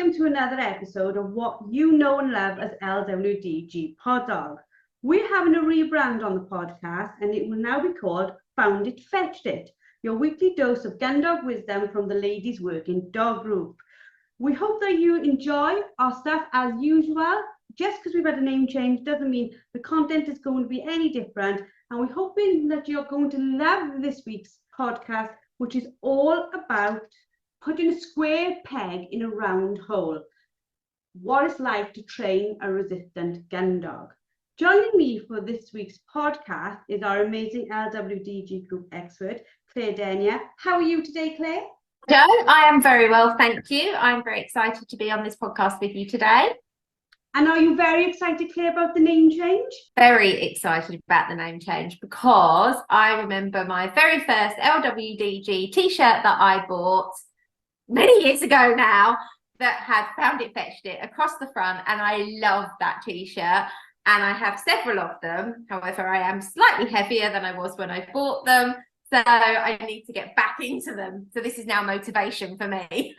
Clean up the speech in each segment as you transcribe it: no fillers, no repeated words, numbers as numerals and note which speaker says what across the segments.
Speaker 1: welcome to another episode of what you know and love as LWDG Pod Dog. We're having a rebrand on the podcast and it will now be called Found It, Fetched It, your weekly dose of Gundog wisdom from the Ladies Working Dog Group. We hope that you enjoy our stuff as usual. Just because we've had a name change doesn't mean the content is going to be any different, and we're hoping that you're going to love this week's podcast, which is all about putting a square peg in a round hole. What it's like to train a resistant gun dog. Joining me for this week's podcast is our amazing LWDG Group Expert, Claire Denier. How are you today, Claire?
Speaker 2: Joe, I am very well, thank you. I'm very excited to be on this podcast with you today.
Speaker 1: And are you very excited, Claire, about the name change?
Speaker 2: Very excited about the name change because I remember my very first LWDG t-shirt that I bought many years ago now that had Found It, Fetched It across the front, and I love that t-shirt, and I have several of them. However, I am slightly heavier than I was when I bought them, so I need to get back into them. So this is now motivation for me.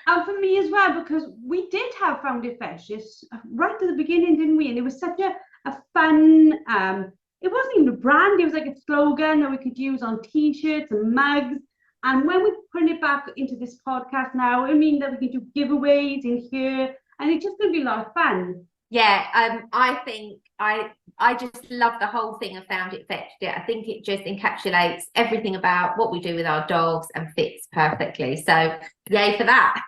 Speaker 1: And for me as well, because we did have Found It, Fetched It right at the beginning, didn't we? And it was such a fun, it wasn't even a brand, it was like a slogan that we could use on t-shirts and mugs. And when we put it back into this podcast now, I mean that we can do giveaways in here, and it's just going to be a lot of fun.
Speaker 2: Yeah, I think I just love the whole thing of Found It, Fetched It. I think it just encapsulates everything about what we do with our dogs and fits perfectly. So yay for that.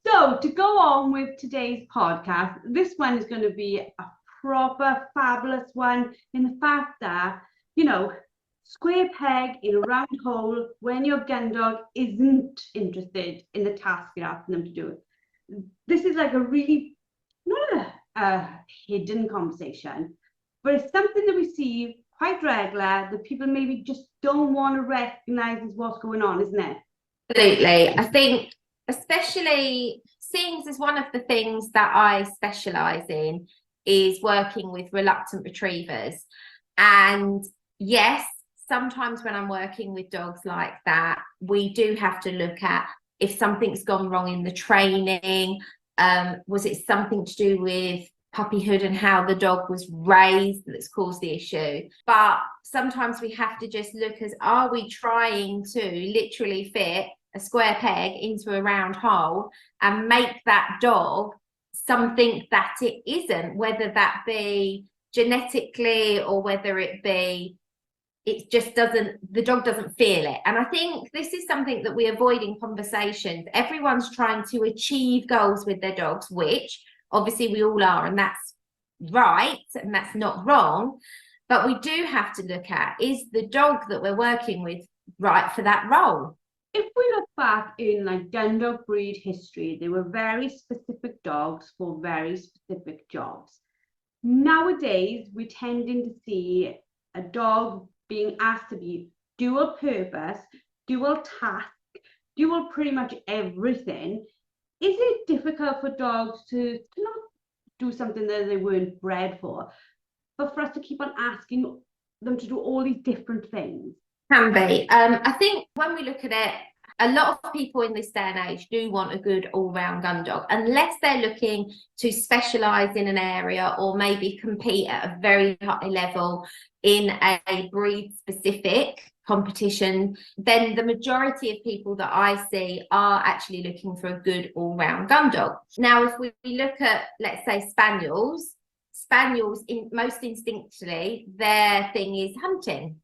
Speaker 1: So to go on with today's podcast, this one is going to be a proper fabulous one in the fact that, you know, square peg in a round hole when your gun dog isn't interested in the task you're asking them to do. This is like a really, not a hidden conversation, but it's something that we see quite regular that people maybe just don't want to recognize as what's going on, isn't it?
Speaker 2: Absolutely. I think especially seeing as one of the things that I specialize in is working with reluctant retrievers. And yes, sometimes when I'm working with dogs like that, we do have to look at if something's gone wrong in the training. Was it something to do with puppyhood and how the dog was raised that's caused the issue? But sometimes we have to just look as, are we trying to literally fit a square peg into a round hole and make that dog something that it isn't, whether that be genetically or whether it be it just doesn't, the dog doesn't feel it. And I think this is something that we avoid in conversations. Everyone's trying to achieve goals with their dogs, which obviously we all are, and that's right, and that's not wrong. But we do have to look at, is the dog that we're working with right for that role?
Speaker 1: If we look back in like gun dog breed history, they were very specific dogs for very specific jobs. Nowadays, we're tending to see a dog being asked to be dual purpose, dual task, dual pretty much everything. Is it difficult for dogs to not do something that they weren't bred for, but for us to keep on asking them to do all these different things?
Speaker 2: Can be. I think when we look at it, a lot of people in this day and age do want a good all-round gun dog, unless they're looking to specialise in an area or maybe compete at a very high level in a breed-specific competition. Then the majority of people that I see are actually looking for a good all-round gun dog. Now, if we look at, let's say, spaniels, most instinctively, their thing is hunting.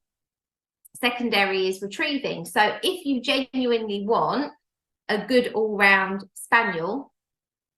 Speaker 2: Secondary is retrieving. So if you genuinely want a good all-round spaniel,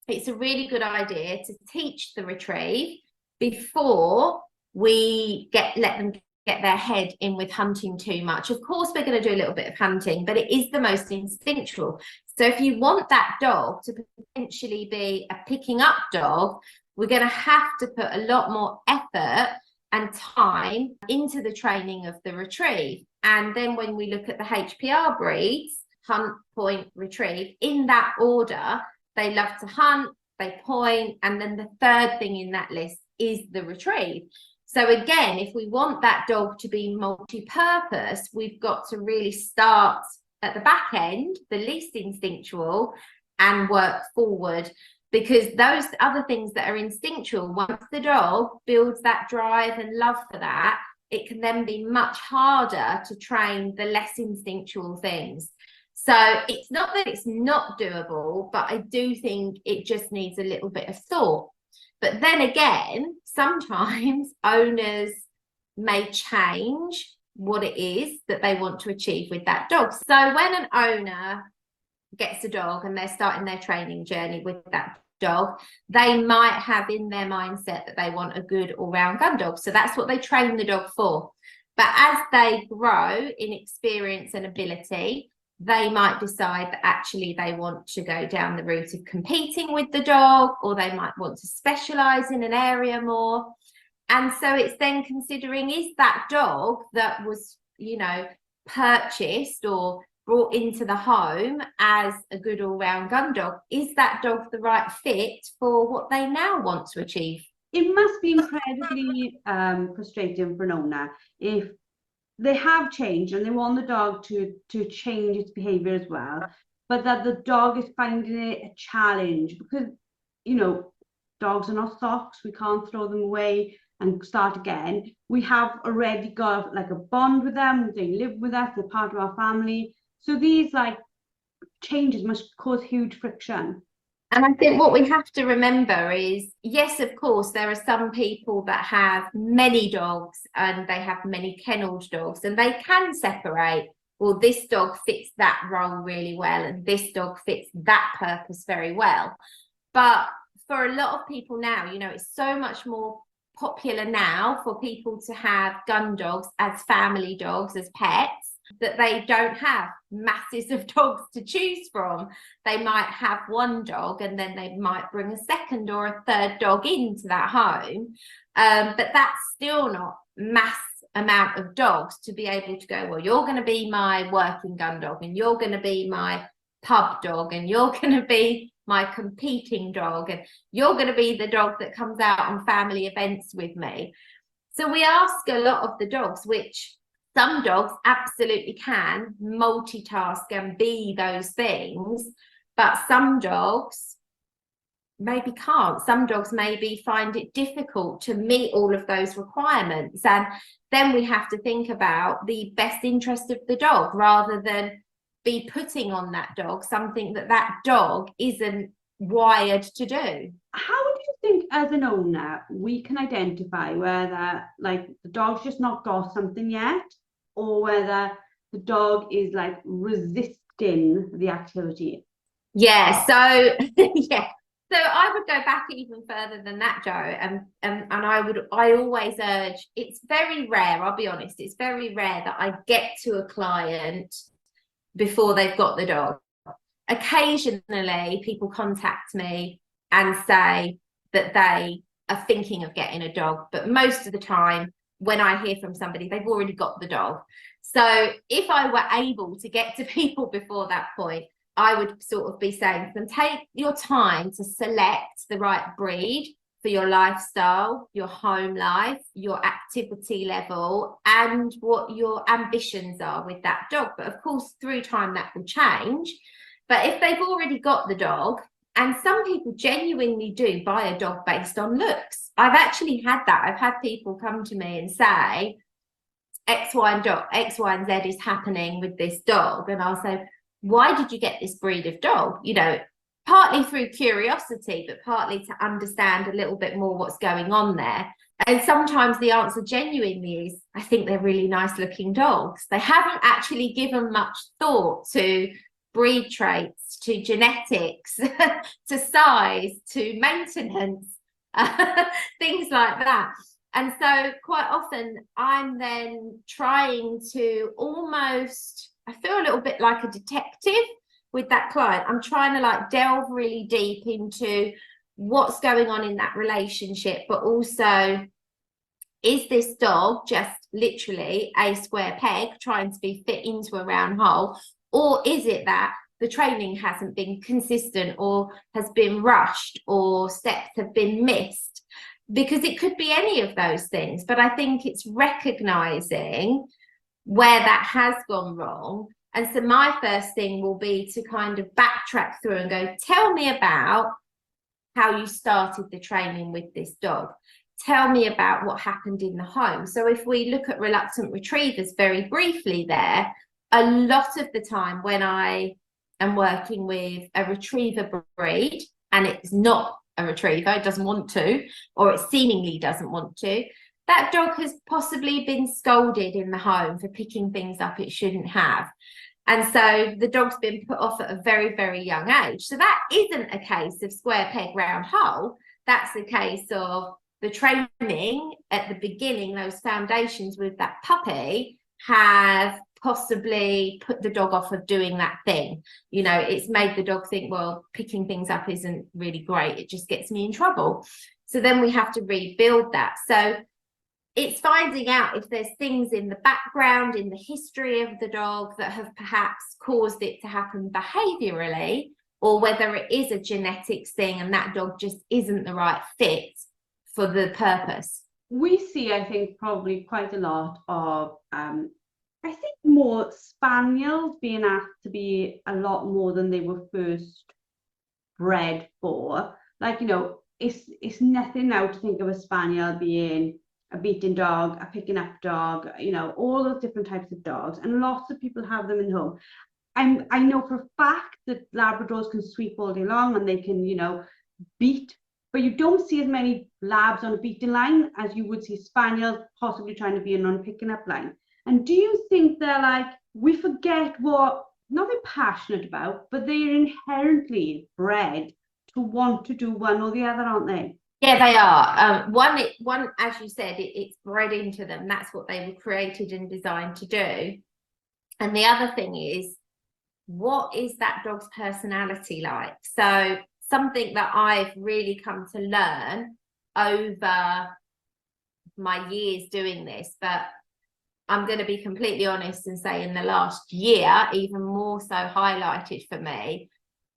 Speaker 2: it's a really good idea to teach the retrieve before we let them get their head in with hunting too much. Of course, we're going to do a little bit of hunting, but it is the most instinctual. So if you want that dog to potentially be a picking up dog, we're going to have to put a lot more effort and time into the training of the retrieve. And then when we look at the HPR breeds, hunt, point, retrieve, in that order, they love to hunt, they point, and then the third thing in that list is the retrieve. So again, if we want that dog to be multi-purpose, we've got to really start at the back end, the least instinctual, and work forward. Because those other things that are instinctual, once the dog builds that drive and love for that, it can then be much harder to train the less instinctual things. So it's not that it's not doable, but I do think it just needs a little bit of thought. But then again, sometimes owners may change what it is that they want to achieve with that dog. So when an owner gets a dog and they're starting their training journey with that dog, they might have in their mindset that they want a good all-round gun dog. So that's what they train the dog for. But as they grow in experience and ability, they might decide that actually they want to go down the route of competing with the dog, or they might want to specialize in an area more. And so it's then considering, is that dog that was, you know, purchased or brought into the home as a good all-round gun dog, is that dog the right fit for what they now want to achieve?
Speaker 1: It must be incredibly frustrating for an owner if they have changed and they want the dog to change its behavior as well, but that the dog is finding it a challenge, because, you know, dogs are not socks. We can't throw them away and start again. We have already got like a bond with them. They live with us, they're part of our family. So these like changes must cause huge friction.
Speaker 2: And I think what we have to remember is, yes, of course, there are some people that have many dogs and they have many kennelled dogs, and they can separate, well, this dog fits that role really well and this dog fits that purpose very well. But for a lot of people now, you know, it's so much more popular now for people to have gun dogs as family dogs, as pets, that they don't have masses of dogs to choose from. They might have one dog and then they might bring a second or a third dog into that home. But that's still not mass amount of dogs to be able to go, well, you're going to be my working gun dog, and you're going to be my pub dog, and you're going to be my competing dog, and you're going to be the dog that comes out on family events with me. So we ask a lot of the dogs, which some dogs absolutely can multitask and be those things, but some dogs maybe can't. Some dogs maybe find it difficult to meet all of those requirements. And then we have to think about the best interest of the dog, rather than be putting on that dog something that that dog isn't wired to do.
Speaker 1: How do you think, as an owner, we can identify whether like the dog's just not got something yet, or whether the dog is like resisting the activity?
Speaker 2: Yeah, so yeah. So I would go back even further than that, Joe, and I always urge, it's very rare, I'll be honest, it's very rare that I get to a client before they've got the dog. Occasionally people contact me and say that they are thinking of getting a dog, but most of the time when I hear from somebody, they've already got the dog. So if I were able to get to people before that point, I would sort of be saying to them, take your time to select the right breed for your lifestyle, your home life, your activity level, and what your ambitions are with that dog. But of course, through time that will change. But if they've already got the dog, and some people genuinely do buy a dog based on looks. I've actually had that. I've had people come to me and say, X, Y, and Z is happening with this dog. And I'll say, why did you get this breed of dog? You know, partly through curiosity, but partly to understand a little bit more what's going on there. And sometimes the answer genuinely is, I think they're really nice looking dogs. They haven't actually given much thought to breed traits, to genetics, to size, to maintenance, things like that. And so quite often I'm then trying to almost, I feel a little bit like a detective with that client. I'm trying to like delve really deep into what's going on in that relationship, but also, is this dog just literally a square peg trying to be fit into a round hole? Or is it that the training hasn't been consistent, or has been rushed, or steps have been missed? Because it could be any of those things. But I think it's recognizing where that has gone wrong And so my first thing will be to kind of backtrack through and go, tell me about how you started the training with this dog. Tell me about what happened in the home. So if we look at reluctant retrievers very briefly there, a lot of the time when I am working with a retriever breed and it's not a retriever, it doesn't want to, or it seemingly doesn't want to, that dog has possibly been scolded in the home for picking things up it shouldn't have. And so the dog's been put off at a very, very young age. So that isn't a case of square peg, round hole. That's a case of the training at the beginning, those foundations with that puppy have possibly put the dog off of doing that thing. You know, it's made the dog think, well, picking things up isn't really great. It just gets me in trouble. So then we have to rebuild that. So it's finding out if there's things in the background, in the history of the dog that have perhaps caused it to happen behaviorally, or whether it is a genetics thing and that dog just isn't the right fit for the purpose.
Speaker 1: We see, I think, probably quite a lot of, I think, more spaniels being asked to be a lot more than they were first bred for. Like, you know, it's nothing now to think of a spaniel being a beating dog, a picking up dog, you know, all those different types of dogs, and lots of people have them in home. I know for a fact that Labradors can sweep all day long and they can, you know, beat, but you don't see as many labs on a beating line as you would see spaniels possibly trying to be on a picking up line. And do you think they're like, we forget what, not they're passionate about, but they're inherently bred to want to do one or the other, aren't they?
Speaker 2: Yeah, they are. One, as you said, it's bred into them. That's what they were created and designed to do. And the other thing is, what is that dog's personality like? So something that I've really come to learn over my years doing this, but I'm going to be completely honest and say in the last year, even more so highlighted for me,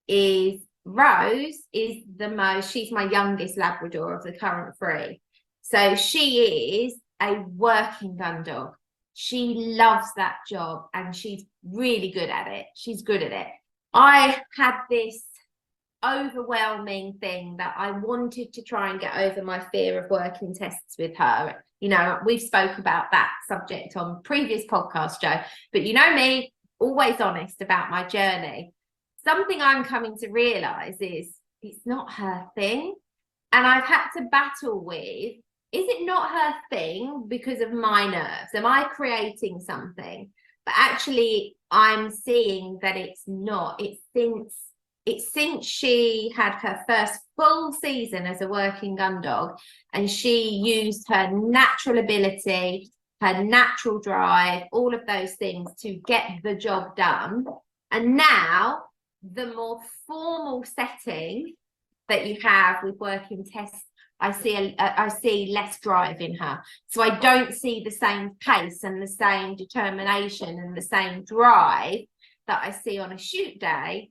Speaker 2: is Rose is she's my youngest Labrador of the current 3. So she is a working gun dog. She loves that job and she's really good at it. She's good at it. I had this overwhelming thing that I wanted to try and get over my fear of working tests with her. You know, we've spoke about that subject on previous podcasts, Joe, but you know me, always honest about my journey. Something I'm coming to realize is it's not her thing. And I've had to battle with, is it not her thing because of my nerves? Am I creating something? But actually, I'm seeing that it's not. It's since she had her first full season as a working gun dog, and she used her natural ability, her natural drive, all of those things to get the job done. And now, the more formal setting that you have with working tests, I see less drive in her. So I don't see the same pace and the same determination and the same drive that I see on a shoot day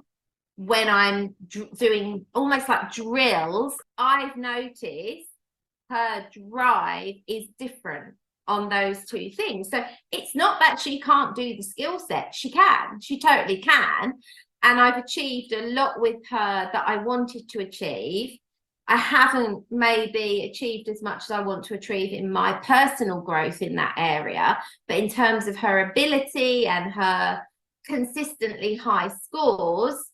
Speaker 2: when I'm doing almost like drills. I've noticed her drive is different on those 2 things. So it's not that she can't do the skill set. She can. She totally can. And I've achieved a lot with her that I wanted to achieve. I haven't maybe achieved as much as I want to achieve in my personal growth in that area, but in terms of her ability and her consistently high scores,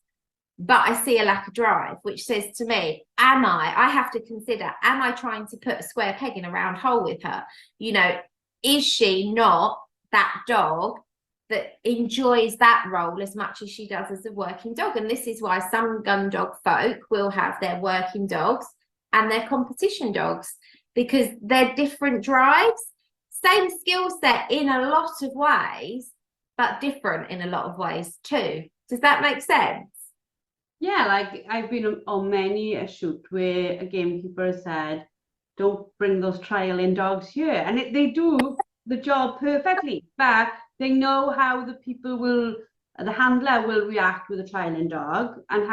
Speaker 2: but I see a lack of drive, which says to me, I have to consider, am I trying to put a square peg in a round hole with her? You know, is she not that dog that enjoys that role as much as she does as a working dog? And this is why some gun dog folk will have their working dogs and their competition dogs, because they're different drives, same skill set in a lot of ways, but different in a lot of ways too. Does that make sense?
Speaker 1: Yeah, like I've been on many a shoot where a gamekeeper said, don't bring those trialing dogs here. And they do the job perfectly, but they know how the handler will react with a trialing dog and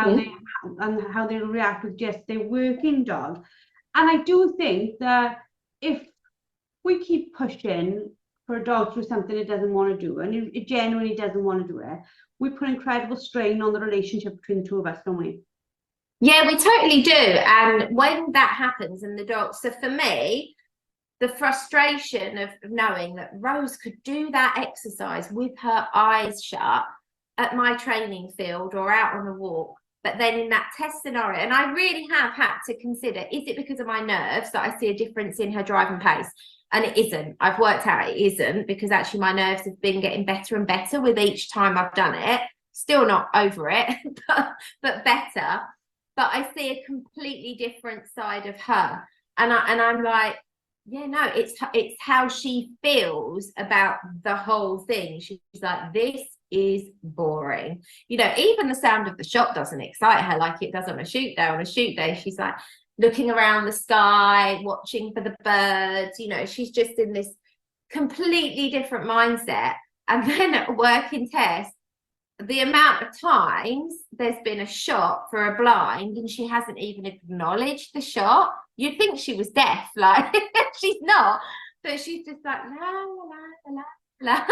Speaker 1: how they'll react with just their working dog. And I do think that if we keep pushing for a dog to do something it doesn't want to do, and it genuinely doesn't want to do it, we put incredible strain on the relationship between the two of us, don't we?
Speaker 2: Yeah, we totally do. And when that happens and the dog, so for me, the frustration of knowing that Rose could do that exercise with her eyes shut at my training field or out on a walk, but then in that test scenario, and I really have had to consider, is it because of my nerves that I see a difference in her driving pace? And it isn't. I've worked out it isn't, because actually my nerves have been getting better and better with each time I've done it. Still not over it, but better. But I see a completely different side of her. And I'm like, yeah, no, it's how she feels about the whole thing. She's like, this is boring. You know, even the sound of the shot doesn't excite her like it does on a shoot day. On a shoot day, she's like looking around the sky, watching for the birds. You know, she's just in this completely different mindset. And then at a working test, the amount of times there's been a shot for a blind and she hasn't even acknowledged the shot. You'd think she was deaf, like she's not, but she's just like la la la la la.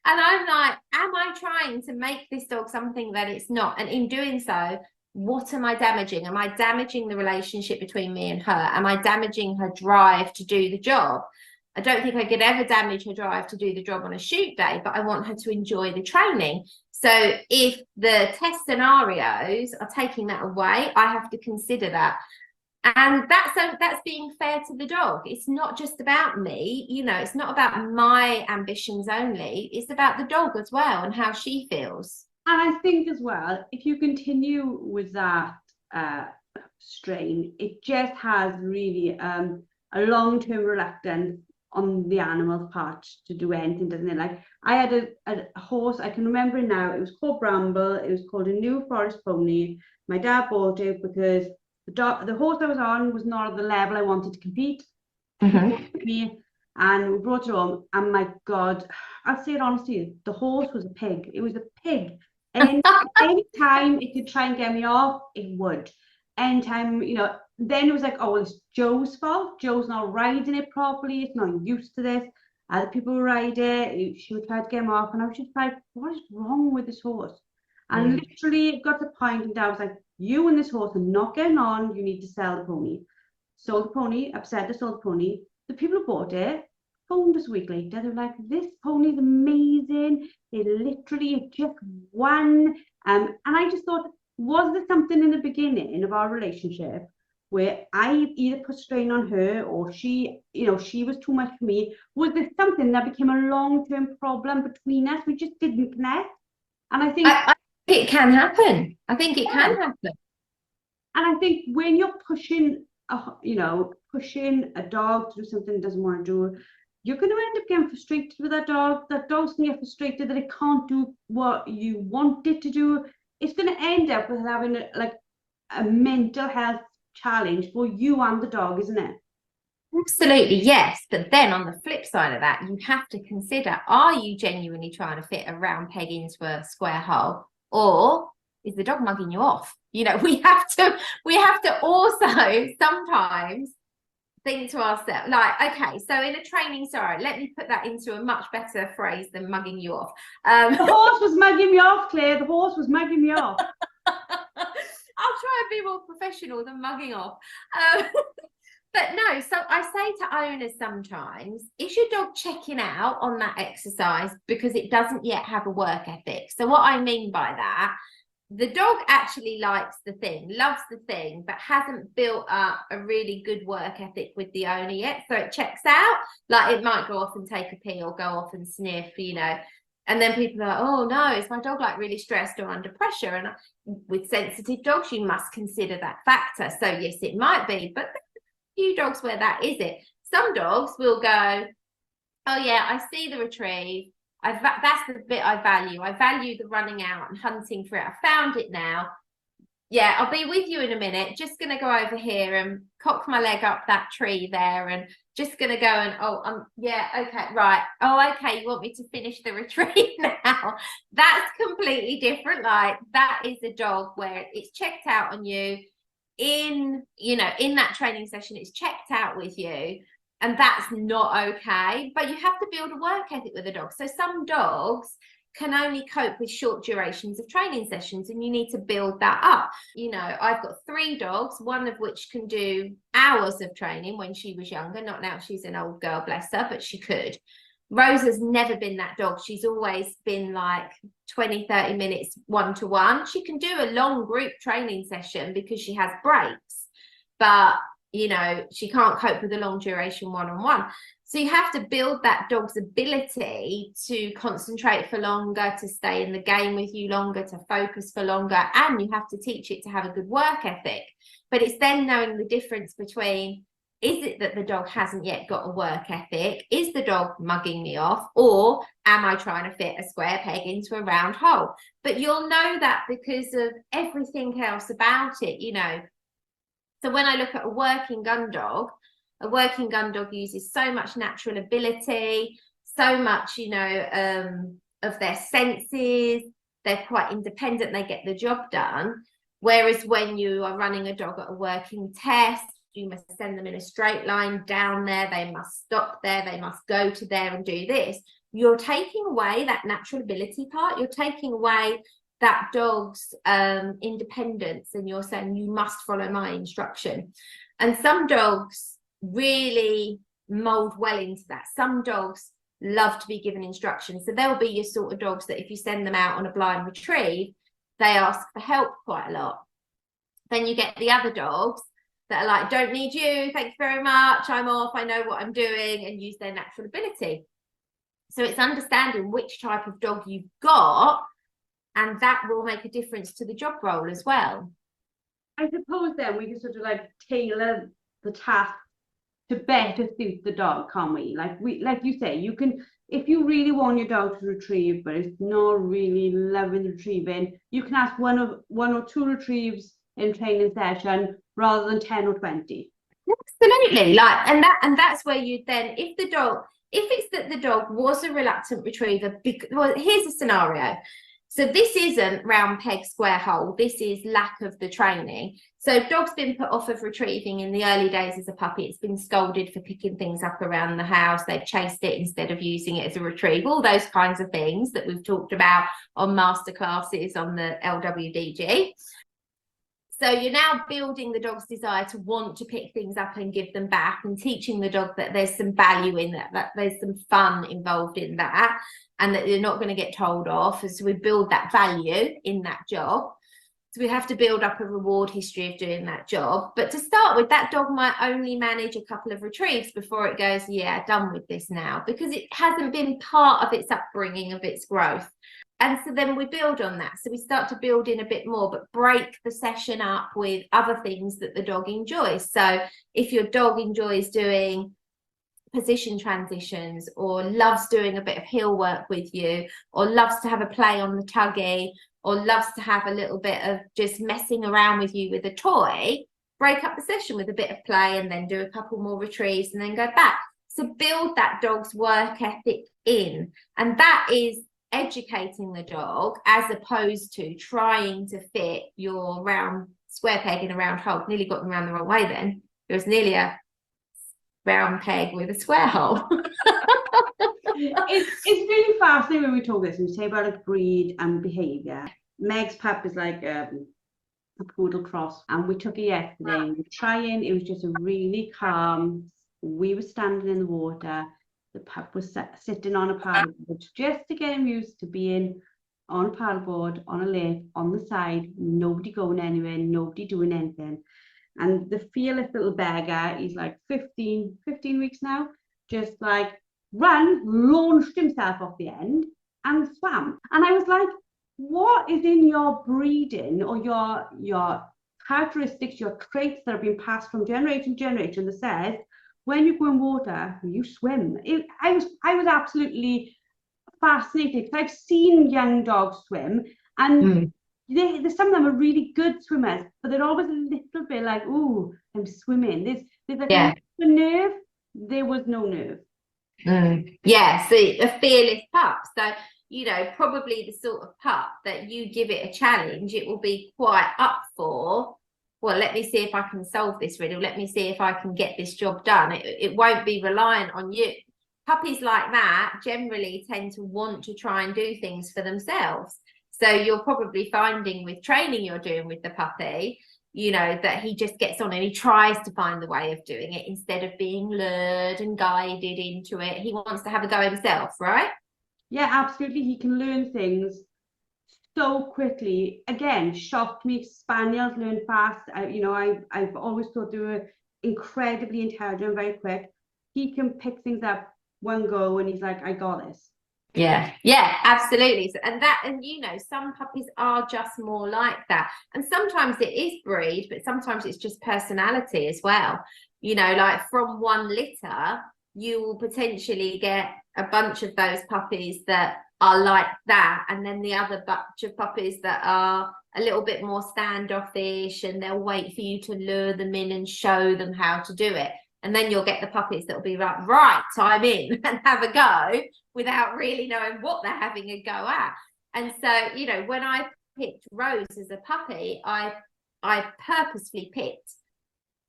Speaker 2: And I'm like, am I trying to make this dog something that it's not? And in doing so, what am I damaging? Am I damaging the relationship between me and her? Am I damaging her drive to do the job? I don't think I could ever damage her drive to do the job on a shoot day, but I want her to enjoy the training. So if the test scenarios are taking that away, I have to consider that. And that's being fair to the dog. It's not just about me, you know, it's not about my ambitions only. It's about the dog as well and how she feels.
Speaker 1: And I think as well, if you continue with that strain, it just has really a long-term reluctance on the animal's part to do anything, doesn't it? Like I had a horse, I can remember it now, it was called Bramble, it was called a New Forest pony. My dad bought it because the horse I was on was not at the level I wanted to compete. Me, and we brought it home, and my God, I'll say it honestly, the horse was a pig. It was a pig. And any time it could try and get me off, it would. Anytime, you know, then it was like, oh, well, it's Joe's fault. Joe's not riding it properly. It's not used to this. Other people ride it. She would try to get him off. And I was just like, what is wrong with this horse? And literally it got to the point, and Dad was like, you and this horse are not getting on. You need to sell the pony. Sold the pony, upset to sold the pony. The people who bought it phoned us a week later. They were like, this pony's amazing. It literally just won. And I just thought, was there something in the beginning of our relationship where I either put strain on her or she, you know, she was too much for me? Was there something that became a long-term problem between us? We just didn't connect. And I think
Speaker 2: it can happen. I think it can happen.
Speaker 1: And I think when you're pushing a dog to do something it doesn't want to do, you're going to end up getting frustrated with that dog. That dog's going to get frustrated that it can't do what you want it to do. It's going to end up with having a mental health challenge for you and the dog, isn't it?
Speaker 2: Absolutely, yes. But then on the flip side of that, you have to consider, are you genuinely trying to fit a round peg into a square hole, or is the dog mugging you off? You know, we have to also sometimes think to ourselves, like, okay, so in a training scenario, let me put that into a much better phrase than mugging you off.
Speaker 1: The horse was mugging me off, Claire. The horse was mugging me off.
Speaker 2: I'll try and be more professional than mugging off. But no, so I say to owners sometimes, is your dog checking out on that exercise because it doesn't yet have a work ethic? So what I mean by that, the dog actually likes the thing, loves the thing, but hasn't built up a really good work ethic with the owner yet. So it checks out, like it might go off and take a pee or go off and sniff, you know. And then people are like, oh no, is my dog like really stressed or under pressure? And with sensitive dogs, you must consider that factor. So yes, it might be, but few dogs where that is it. Some dogs will go, oh yeah, I see the retrieve. That's the bit I value. I value the running out and hunting for it. I found it now. Yeah, I'll be with you in a minute. Just going to go over here and cock my leg up that tree there, and just going to go and, yeah, okay, right. Oh, okay, you want me to finish the retrieve now? That's completely different. Like, that is a dog where it's checked out on you. In that training session, it's checked out with you, And that's not okay. But you have to build a work ethic with a dog. So some dogs can only cope with short durations of training sessions, and you need to build that up. You know, I've got 3 dogs, one of which can do hours of training when she was younger. Not now, she's an old girl, bless her, but she could. Rose has never been that dog. She's always been like 20-30 minutes one-to-one. She can do a long group training session because she has breaks, but you know, she can't cope with a long duration one-on-one. So you have to build that dog's ability to concentrate for longer, to stay in the game with you longer, to focus for longer, and you have to teach it to have a good work ethic. But it's then knowing the difference between, is it that the dog hasn't yet got a work ethic? Is the dog mugging me off? Or am I trying to fit a square peg into a round hole? But you'll know that because of everything else about it, you know. So when I look at a working gun dog uses so much natural ability, so much, you know, of their senses. They're quite independent. They get the job done. Whereas when you are running a dog at a working test, you must send them in a straight line down there. They must stop there. They must go to there and do this. You're taking away that natural ability part. You're taking away that dog's independence, and you're saying you must follow my instruction. And some dogs really mold well into that. Some dogs love to be given instructions. So they'll be your sort of dogs that if you send them out on a blind retrieve, they ask for help quite a lot. Then you get the other dogs that are like, don't need you, thank you very much, I'm off, I know what I'm doing, and use their natural ability. So it's understanding which type of dog you've got, and that will make a difference to the job role as well.
Speaker 1: I suppose then we can sort of like tailor the task to better suit the dog, can't we? Like you say, you can, if you really want your dog to retrieve, but it's not really loving retrieving, you can ask one or two retrieves in training session rather than 10 or 20.
Speaker 2: Absolutely. Like, and that's where you then, if it's that the dog was a reluctant retriever, well, here's a scenario. So this isn't round peg, square hole. This is lack of the training. So dog's been put off of retrieving in the early days as a puppy. It's been scolded for picking things up around the house. They've chased it instead of using it as a retrieve. All those kinds of things that we've talked about on masterclasses on the LWDG. So you're now building the dog's desire to want to pick things up and give them back, and teaching the dog that there's some value in that there's some fun involved in that, and that you're not going to get told off. As we build that value in that job. So we have to build up a reward history of doing that job. But to start with, that dog might only manage a couple of retrieves before it goes, yeah, done with this now, because it hasn't been part of its upbringing, of its growth. And so then we build on that. So we start to build in a bit more, but break the session up with other things that the dog enjoys. So if your dog enjoys doing position transitions, or loves doing a bit of heel work with you, or loves to have a play on the tuggy, or loves to have a little bit of just messing around with you with a toy, break up the session with a bit of play and then do a couple more retrieves and then go back. So build that dog's work ethic in. And that is educating the dog, as opposed to trying to fit your round square peg in a round hole. Nearly got them around the wrong way then. It was nearly a round peg with a square hole.
Speaker 1: It's really fascinating when we talk this and we say about like breed and behaviour. Meg's pup is like a poodle cross, and we took it yesterday. We were trying, it was just a really calm. We were standing in the water. The pup was sitting on a paddleboard just to get him used to being on a paddleboard, on a lake, on the side, nobody going anywhere, nobody doing anything. And the fearless little beggar, he's like 15 weeks now, just like launched himself off the end and swam. And I was like, what is in your breeding or your characteristics, your traits that have been passed from generation to generation that says, when you go in water, you swim? I was absolutely fascinated, because I've seen young dogs swim, and some of them are really good swimmers, but they're always a little bit like, "Ooh, I'm swimming." There's like a nerve. There was no nerve.
Speaker 2: Yeah, so a fearless pup. So, you know, probably the sort of pup that you give it a challenge, it will be quite up for. well, let me see if I can solve this riddle. Let me see if I can get this job done. It won't be reliant on you. Puppies like that generally tend to want to try and do things for themselves. So you're probably finding with training you're doing with the puppy, you know, that he just gets on and he tries to find the way of doing it instead of being lured and guided into it. He wants to have a go himself, right?
Speaker 1: Yeah, absolutely. He can learn things so quickly. Again, shocked me. Spaniels learn fast. I've always thought they were incredibly intelligent, very quick. He can pick things up one go and he's like, I got this.
Speaker 2: Yeah, absolutely. And you know, some puppies are just more like that. And sometimes it is breed, but sometimes it's just personality as well. You know, like from one litter, you will potentially get a bunch of those puppies that are like that, and then the other bunch of puppies that are a little bit more standoffish, and they'll wait for you to lure them in and show them how to do it. And then you'll get the puppies that will be like, right, I'm in, and have a go without really knowing what they're having a go at. And so, you know, when I picked Rose as a puppy, I purposefully picked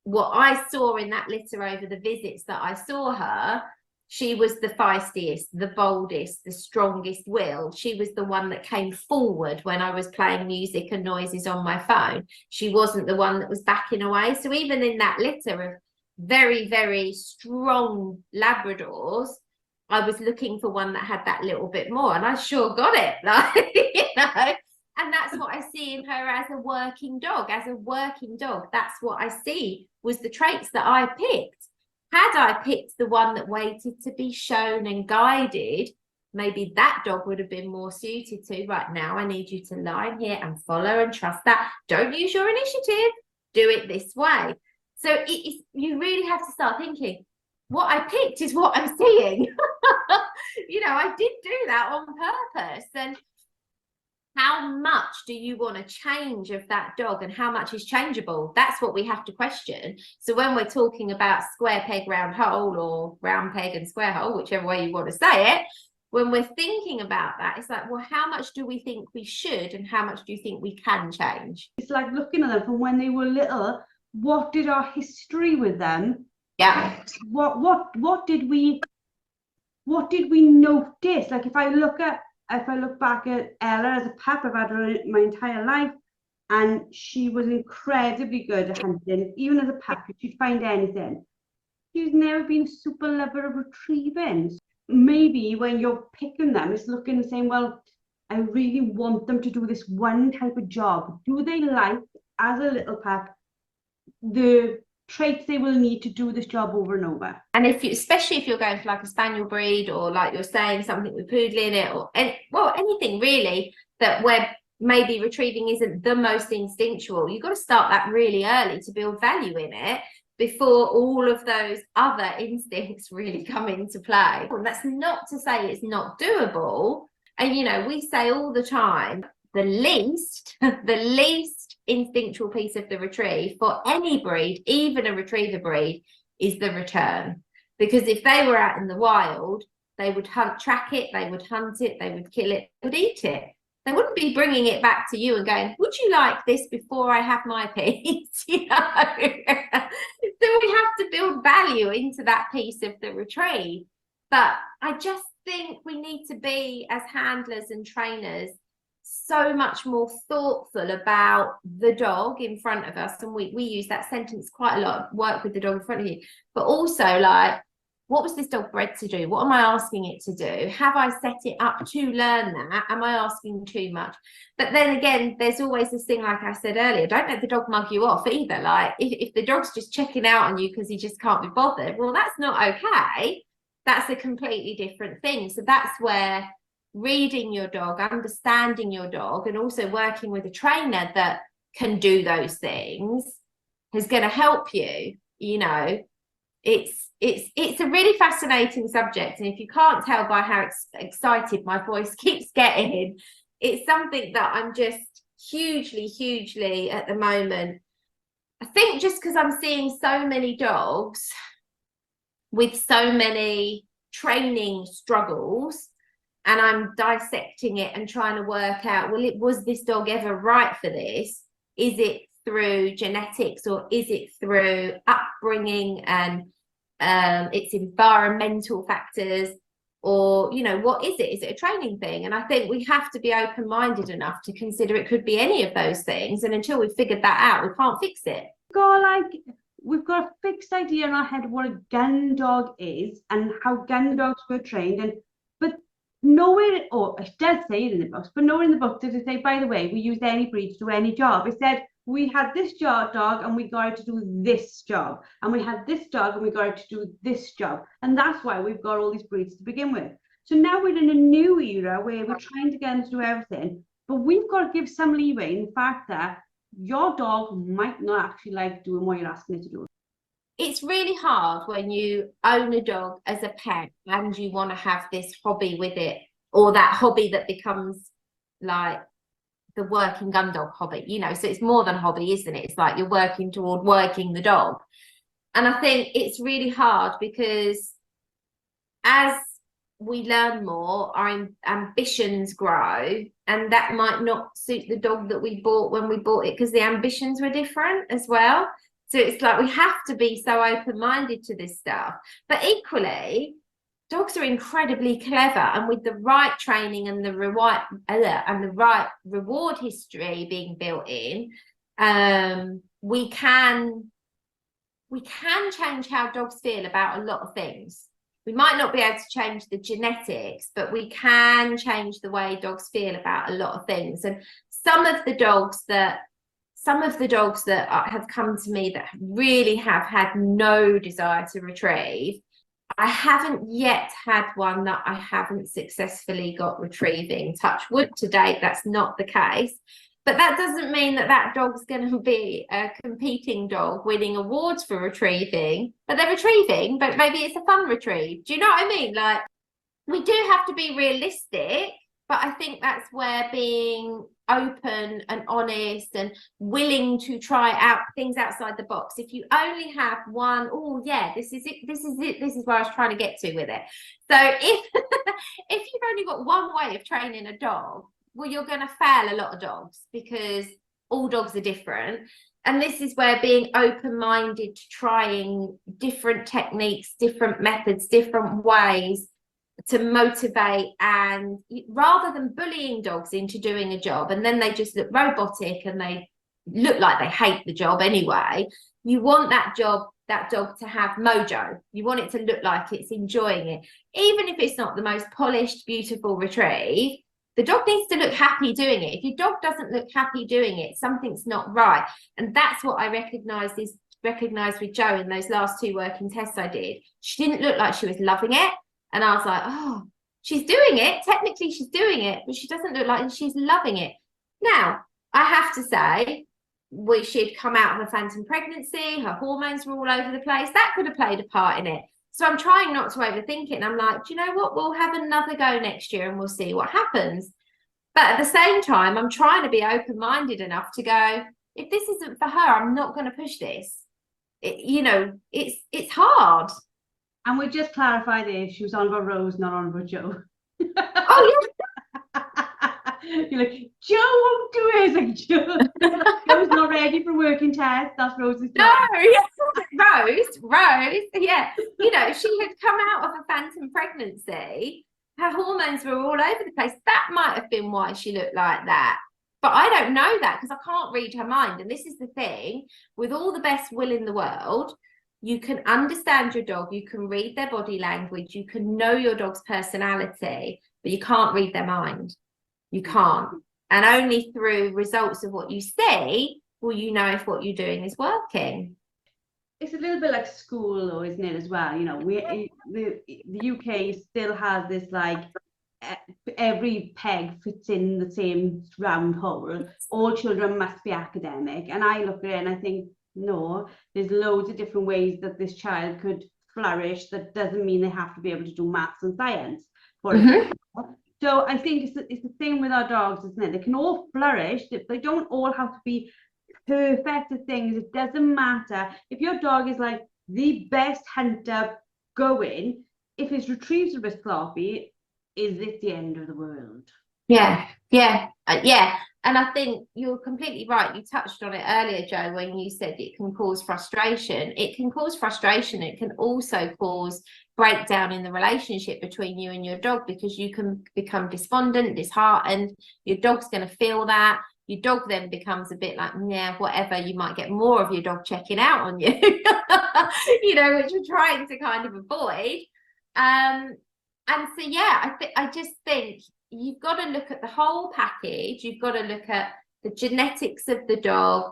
Speaker 2: what I saw in that litter over the visits that I saw her. She was the feistiest, the boldest, the strongest willed. She was the one that came forward when I was playing music and noises on my phone. She wasn't the one that was backing away. So even in that litter of very, very strong Labradors, I was looking for one that had that little bit more, and I sure got it. Like, you know, and that's what I see in her as a working dog. As a working dog, that's what I see was the traits that I picked. Had I picked the one that waited to be shown and guided, maybe that dog would have been more suited to, right now, I need you to lie here and follow and trust that. Don't use your initiative. Do it this way. So you really have to start thinking, what I picked is what I'm seeing. You know, I did do that on purpose. And how much do you want to change of that dog, and how much is changeable? That's what we have to question. So when we're talking about square peg, round hole, or round peg and square hole, whichever way you want to say it, when we're thinking about that, it's like, well, how much do we think we should, and how much do you think we can change?
Speaker 1: It's like looking at them from when they were little. What did our history with them?
Speaker 2: Yeah.
Speaker 1: What did we notice? Like if I look back at Ella as a pup, I've had her my entire life, and she was incredibly good at hunting. Even as a pup, she'd find anything. She's never been a super lover of retrieving. Maybe when you're picking them, it's looking and saying, well, I really want them to do this one type of job. Do they like, as a little pup, the traits they will need to do this job over and over?
Speaker 2: And especially if you're going for like a spaniel breed, or like you're saying something with poodle in it, or anything really that where maybe retrieving isn't the most instinctual, you've got to start that really early to build value in it before all of those other instincts really come into play. And that's not to say it's not doable. And you know, we say all the time, the least instinctual piece of the retrieve for any breed, even a retriever breed, is the return. Because if they were out in the wild, they would track it, they would hunt it, they would kill it, they would eat it. They wouldn't be bringing it back to you and going, would you like this before I have my piece? You know? So we have to build value into that piece of the retrieve. But I just think we need to be, as handlers and trainers, so much more thoughtful about the dog in front of us. And we use that sentence quite a lot, work with the dog in front of you, but also like, what was this dog bred to do? What am I asking it to do? Have I set it up to learn that? Am I asking too much? But then again, there's always this thing, like I said earlier, don't let the dog mug you off either. Like if the dog's just checking out on you because he just can't be bothered, well, that's not okay. That's a completely different thing. So that's where reading your dog, understanding your dog, and also working with a trainer that can do those things is going to help you. You know, it's a really fascinating subject, and if you can't tell by how excited my voice keeps getting, it's something that I'm just hugely at the moment. I think just because I'm seeing so many dogs with so many training struggles, and I'm dissecting it and trying to work out, well, was this dog ever right for this? Is it through genetics, or is it through upbringing and its environmental factors? Or, you know, what is it? Is it a training thing? And I think we have to be open-minded enough to consider it could be any of those things. And until we've figured that out, we can't fix it.
Speaker 1: We've got a fixed idea in our head of what a gun dog is and how gun dogs were trained. But nowhere, or it does say it in the books, but nowhere in the book does it say, by the way, we use any breed to do any job. It said, we had this dog and we got it to do this job, and we had this dog and we got it to do this job, and that's why we've got all these breeds to begin with. So now we're in a new era where we're trying to get them to do everything, but we've got to give some leeway in the fact that your dog might not actually like doing what you're asking it to do.
Speaker 2: It's really hard when you own a dog as a pet and you want to have this hobby with it, or that hobby that becomes like the working gun dog hobby, you know. So it's more than a hobby, isn't it? It's like you're working toward working the dog. And I think it's really hard because as we learn more, our ambitions grow, and that might not suit the dog that we bought when we bought it, because the ambitions were different as well. So it's like we have to be so open-minded to this stuff. But equally, dogs are incredibly clever, and with the right training and the right reward history being built in, we can change how dogs feel about a lot of things. We might not be able to change the genetics, but we can change the way dogs feel about a lot of things. And some of the dogs that have come to me that really have had no desire to retrieve, I haven't yet had one that I haven't successfully got retrieving. Touch wood, to date, that's not the case. But that doesn't mean that that dog's going to be a competing dog winning awards for retrieving. But they're retrieving, but maybe it's a fun retrieve. Do you know what I mean? Like, we do have to be realistic, but I think that's where being open and honest and willing to try out things outside the box. If you only have one, oh yeah, this is it, this is where I was trying to get to with it. So if if you've only got one way of training a dog, well, you're going to fail a lot of dogs, because all dogs are different. And this is where being open-minded to trying different techniques, different methods, different ways to motivate, and rather than bullying dogs into doing a job and then they just look robotic and they look like they hate the job anyway, you want that dog to have mojo. You want it to look like it's enjoying it. Even if it's not the most polished, beautiful retrieve, the dog needs to look happy doing it. If your dog doesn't look happy doing it, something's not right. And that's what I recognized with Jo in those last 2 working tests I did. She didn't look like she was loving it. And I was like, oh, she's doing it. Technically, she's doing it, but she doesn't look like she's loving it. Now, I have to say, she'd come out of a phantom pregnancy. Her hormones were all over the place. That could have played a part in it. So I'm trying not to overthink it. And I'm like, do you know what? We'll have another go next year and we'll see what happens. But at the same time, I'm trying to be open-minded enough to go, if this isn't for her, I'm not going to push this. It's hard.
Speaker 1: And we just clarify there, she was on about Rose, not on about Jo.
Speaker 2: Oh, yeah.
Speaker 1: You're like, Jo won't do it. It's like, Jo's not ready for working test. That's Rose's job.
Speaker 2: No, yeah. Rose, yeah. You know, she had come out of a phantom pregnancy. Her hormones were all over the place. That might have been why she looked like that. But I don't know that, because I can't read her mind. And this is the thing, with all the best will in the world, you can understand your dog, you can read their body language, you can know your dog's personality, but you can't read their mind. You can't. And only through results of what you see will you know if what you're doing is working.
Speaker 1: It's a little bit like school, though, isn't it, as well? You know, the UK still has this, like, every peg fits in the same round hole. All children must be academic. And I look at it and I think, no, there's loads of different ways that this child could flourish. That doesn't mean they have to be able to do maths and science, for example. So I think it's the same with our dogs, isn't it? They can all flourish. They don't all have to be perfect at things. It doesn't matter. If your dog is like the best hunter going, if his retrieves are a bit sloppy, is it the end of the world?
Speaker 2: Yeah. And I think you're completely right. You touched on it earlier, Joe, when you said it can cause frustration. It can cause frustration. It can also cause breakdown in the relationship between you and your dog, because you can become despondent, disheartened. Your dog's going to feel that. Your dog then becomes a bit like, yeah, whatever. You might get more of your dog checking out on you, you know, which we're trying to kind of avoid. And so, yeah, I just think you've got to look at the whole package. You've got to look at the genetics of the dog,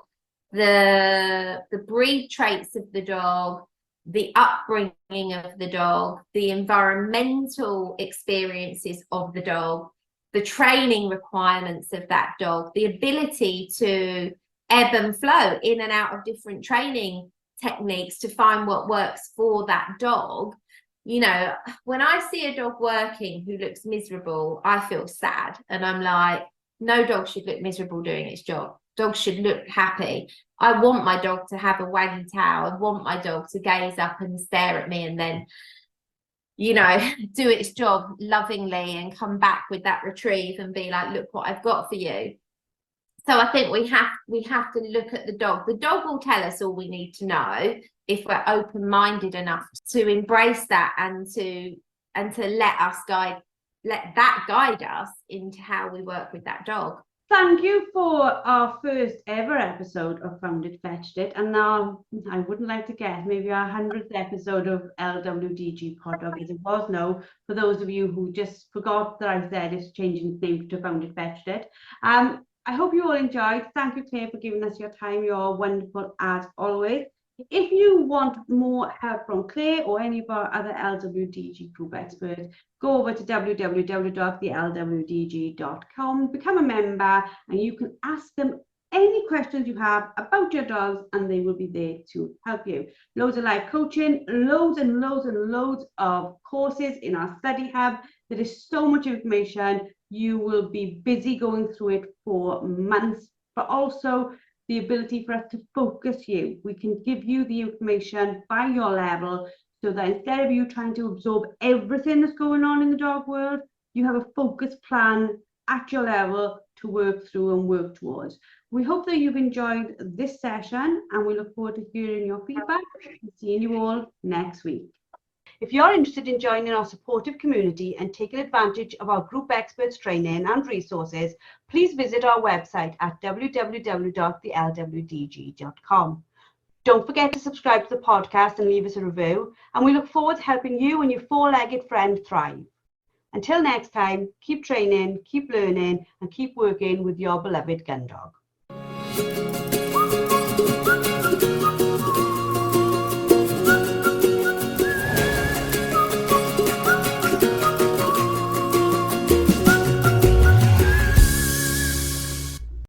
Speaker 2: the breed traits of the dog, the upbringing of the dog, the environmental experiences of the dog, the training requirements of that dog, the ability to ebb and flow in and out of different training techniques to find what works for that dog. You know, when I see a dog working who looks miserable, I feel sad. And I'm like, no dog should look miserable doing its job. Dogs should look happy. I want my dog to have a waggy tail. I want my dog to gaze up and stare at me and then, you know, do its job lovingly and come back with that retrieve and be like, look what I've got for you. So I think we have to look at the dog. The dog will tell us all we need to know if we're open-minded enough to embrace that and to let that guide us into how we work with that dog.
Speaker 1: Thank you for our first ever episode of Found It, Fetched It. And now, I wouldn't like to guess, maybe our 100th episode of LWDG Pod Dog, as it was now, for those of you who just forgot that I said it's changing its name to Found It, Fetched It. I hope you all enjoyed. Thank you, Claire, for giving us your time. You're wonderful as always. If you want more help from Claire or any of our other LWDG Group Experts, go over to www.thelwdg.com, become a member, and you can ask them any questions you have about your dogs, and they will be there to help you. Loads of live coaching, loads and loads and loads of courses in our study hub. There is so much information. You will be busy going through it for months, but also the ability for us to focus you. We can give you the information by your level, so that instead of you trying to absorb everything that's going on in the dog world, you have a focused plan at your level to work through and work towards. We hope that you've enjoyed this session, and we look forward to hearing your feedback and seeing you all next week. If you're interested in joining our supportive community and taking advantage of our group experts training and resources, please visit our website at www.thelwdg.com. Don't forget to subscribe to the podcast and leave us a review, and we look forward to helping you and your four-legged friend thrive. Until next time, keep training, keep learning, and keep working with your beloved Gundog.